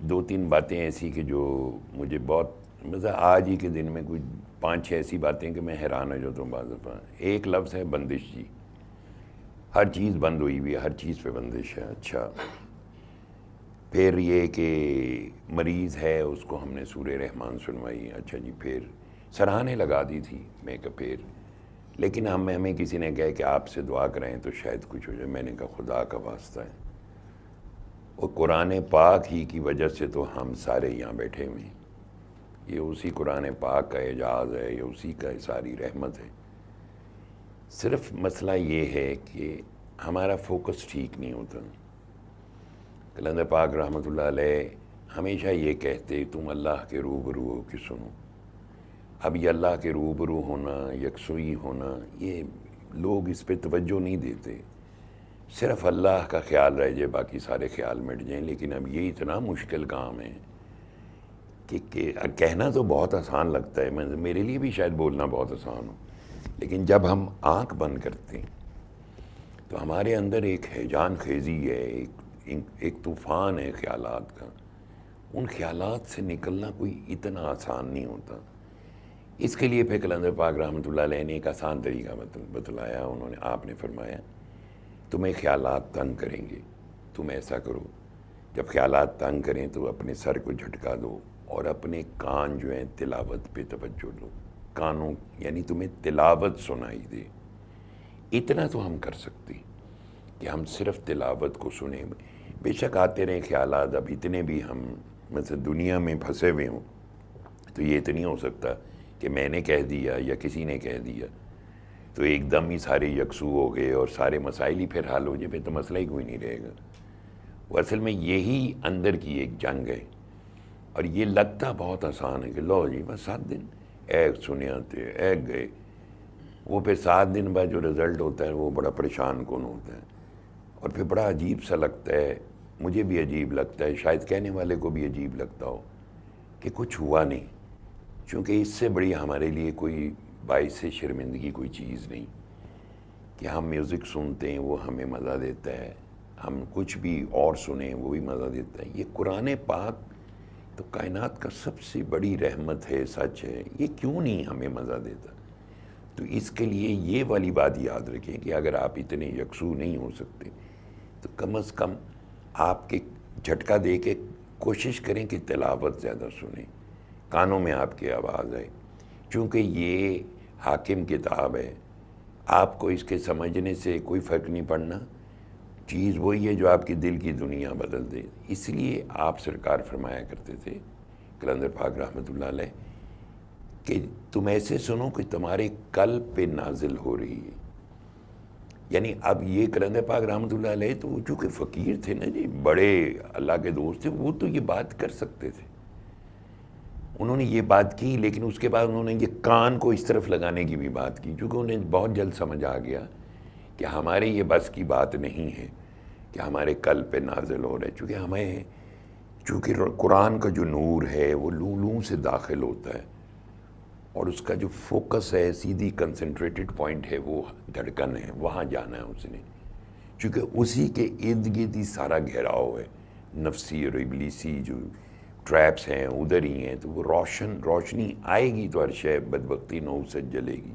دو تین باتیں ایسی کہ جو مجھے بہت مطلب آج ہی کے دن میں کوئی 5-6 ایسی باتیں کہ میں حیران ہو جاتا ہوں بعض دفعہ. ایک لفظ ہے بندش جی. ہر چیز بند ہوئی ہوئی ہے, ہر چیز پہ بندش ہے. اچھا, پھر یہ کہ مریض ہے اس کو ہم نے سورہ رحمان سنوائی. اچھا جی, پھر سراہنے لگا دی تھی میں کہ پھر لیکن ہمیں کسی نے کہا کہ آپ سے دعا کریں تو شاید کچھ ہو جائے. میں نے کہا خدا کا واسطہ ہے, اور قرآن پاک ہی کی وجہ سے تو ہم سارے یہاں بیٹھے ہوئے ہیں. یہ اسی قرآن پاک کا اعجاز ہے, یہ اسی کا ساری رحمت ہے. صرف مسئلہ یہ ہے کہ ہمارا فوکس ٹھیک نہیں ہوتا. قلندر پاک رحمۃ اللہ علیہ ہمیشہ یہ کہتے تم اللہ کے روبرو ہو کہ سنو. اب یہ اللہ کے روبرو ہونا, یکسوئی ہونا, یہ لوگ اس پہ توجہ نہیں دیتے. صرف اللہ کا خیال رہ جائے, باقی سارے خیال مٹ جائیں. لیکن اب یہ اتنا مشکل کام ہے کہ کہنا تو بہت آسان لگتا ہے, میرے لیے بھی شاید بولنا بہت آسان ہو, لیکن جب ہم آنکھ بند کرتے ہیں تو ہمارے اندر ایک ہیجان خیزی ہے, ایک طوفان ہے خیالات کا. ان خیالات سے نکلنا کوئی اتنا آسان نہیں ہوتا. اس کے لیے پھر قلندر پاک رحمۃ اللہ علیہ نے ایک آسان طریقہ بتلایا. آپ نے فرمایا تمہیں خیالات تنگ کریں گے, تم ایسا کرو جب خیالات تنگ کریں تو اپنے سر کو جھٹکا دو اور اپنے کان جو ہیں تلاوت پہ توجہ دو. کانوں یعنی تمہیں تلاوت سنائی دے. اتنا تو ہم کر سکتے کہ ہم صرف تلاوت کو سنیں. بے شک آتے رہیں خیالات, اب اتنے بھی ہم مثلا دنیا میں پھنسے ہوئے ہوں تو یہ تو نہیں ہو سکتا کہ میں نے کہہ دیا یا کسی نے کہہ دیا تو ایک دم ہی سارے یکسو ہو گئے اور سارے مسائل ہی پھر حل ہو جائے. پھر تو مسئلہ ہی کوئی نہیں رہے گا. وہ اصل میں یہی اندر کی ایک جنگ ہے, اور یہ لگتا بہت آسان ہے کہ لو جی بس 7 دن ایک سنے آتے ایک گئے. وہ پھر 7 دن بعد جو رزلٹ ہوتا ہے وہ بڑا پریشان کن ہوتا ہے, اور پھر بڑا عجیب سا لگتا ہے. مجھے بھی عجیب لگتا ہے, شاید کہنے والے کو بھی عجیب لگتا ہو کہ کچھ ہوا نہیں, چونکہ اس سے بڑی ہمارے لیے کوئی باعث شرمندگی کوئی چیز نہیں کہ ہم میوزک سنتے ہیں وہ ہمیں مزہ دیتا ہے, ہم کچھ بھی اور سنیں وہ بھی مزہ دیتا ہے. یہ قرآن پاک تو کائنات کا سب سے بڑی رحمت ہے, سچ ہے, یہ کیوں نہیں ہمیں مزہ دیتا؟ تو اس کے لیے یہ والی بات یاد رکھیں کہ اگر آپ اتنے یکسو نہیں ہو سکتے تو کم از کم آپ کے جھٹکا دے کے کوشش کریں کہ تلاوت زیادہ سنیں, کانوں میں آپ کی آواز آئے. چونکہ یہ حاکم کتاب ہے, آپ کو اس کے سمجھنے سے کوئی فرق نہیں پڑنا. چیز وہی ہے جو آپ کی دل کی دنیا بدل دے. اس لیے آپ سرکار فرمایا کرتے تھے قلندر پاک رحمۃ اللہ علیہ کہ تم ایسے سنو کہ تمہارے قلب پہ نازل ہو رہی ہے. یعنی اب یہ قلندر پاک رحمۃ اللہ علیہ تو وہ چونکہ فقیر تھے نا جی, بڑے اللہ کے دوست تھے, وہ تو یہ بات کر سکتے تھے. انہوں نے یہ بات کی, لیکن اس کے بعد انہوں نے یہ کان کو اس طرف لگانے کی بھی بات کی, چونکہ انہیں بہت جلد سمجھ آ گیا کہ ہمارے یہ بس کی بات نہیں ہے کہ ہمارے قلب پہ نازل ہو رہا ہے. چونکہ قرآن کا جو نور ہے وہ لوں سے داخل ہوتا ہے, اور اس کا جو فوکس ہے, سیدھی کنسنٹریٹڈ پوائنٹ ہے, وہ دھڑکن ہے, وہاں جانا ہے اس نے. چونکہ اسی کے ارد گرد ہی سارا گھیراؤ ہے, نفسی اور ابلیسی جو ٹریپس ہیں ادھر ہی ہیں. تو وہ روشنی آئے گی تو ہر شے بدبختی نو سے جلے گی.